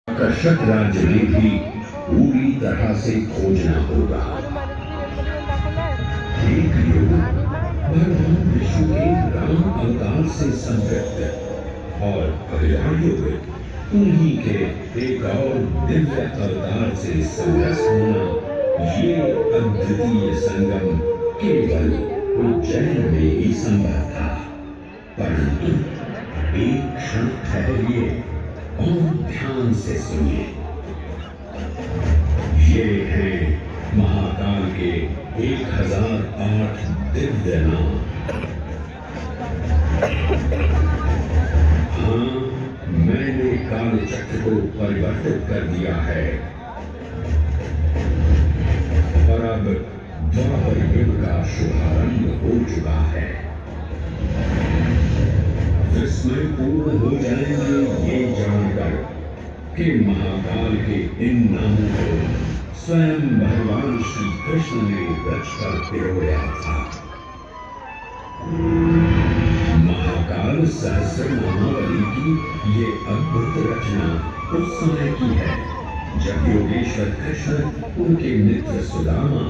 आकर्षक राज्य में भी पूरी तरह से खोजना होगा। एक युग भगवान विष्णु के राम अवतार से संतृप्त और अगला युग उन्हीं के एक और दिव्य अवतार से समरस होना, ये अद्वितीय संगम केवल उज्जैन में ही संभव था। परंतु एक क्षण ठहरिए और ध्यान से सुनिए। ये है महाकाल के 1008 दिव्य नाम। हाँ, मैंने काल चक्र को परिवर्तित कर दिया है और अब द्वापर युग का शुभारंभ हो चुका है। विस्मयपूर्ण हो जाएंगे ये जानकर कि महाकाल के इन नामों को स्वयं भगवान श्री कृष्ण ने रचकर पिरोया था। महाकाल सहस्र नामावली की ये अद्भुत रचना उस समय की है जब योगेश्वर कृष्ण, उनके मित्र सुदामा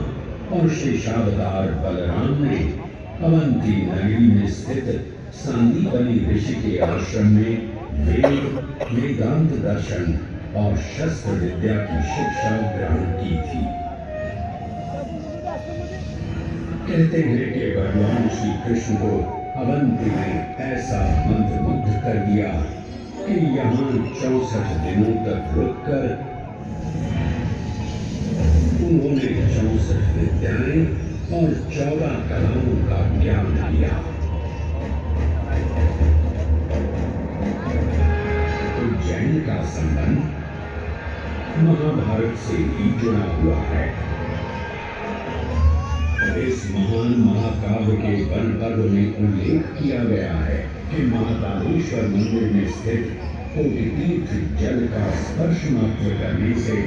और शेषावतार बलराम ने अवंती नगरी में स्थित सांदीपनी ऋषि के आश्रम में वेद, वेदांत दर्शन और शस्त्र विद्या की शिक्षा ग्रहण की थी। कहते हैं कि भगवान श्री कृष्ण को अवंती ने ऐसा मंत्रमुग्ध कर दिया कि यहाँ 64 दिनों तक रुककर उन्होंने 64 विद्याएं और 14 कलाओं का ज्ञान लिया। उज्जैन का संबंध महाभारत से ही जुड़ा हुआ है। इस महान महाकाव्य के वन पर्व में उल्लेख किया गया है कि महाकालेश्वर मंदिर में स्थित कोटितीर्थ जल का स्पर्श मात्र करने से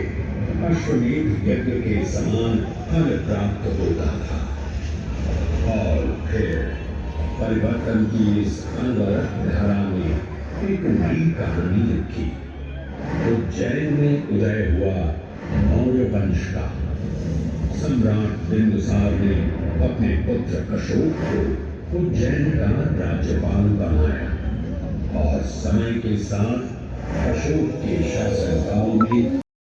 अश्वमेध यज्ञ के समान फल प्राप्त होता था। और फिर परिवर्तन की इस अनवरत धारा में एक नई कहानी लिखी। उज्जैन में उदय हुआ मौर्य वंश का सम्राट बिंदुसार ने अपने पुत्र अशोक को उज्जैन का राज्यपाल बनाया और समय के साथ अशोक के शासनकाल में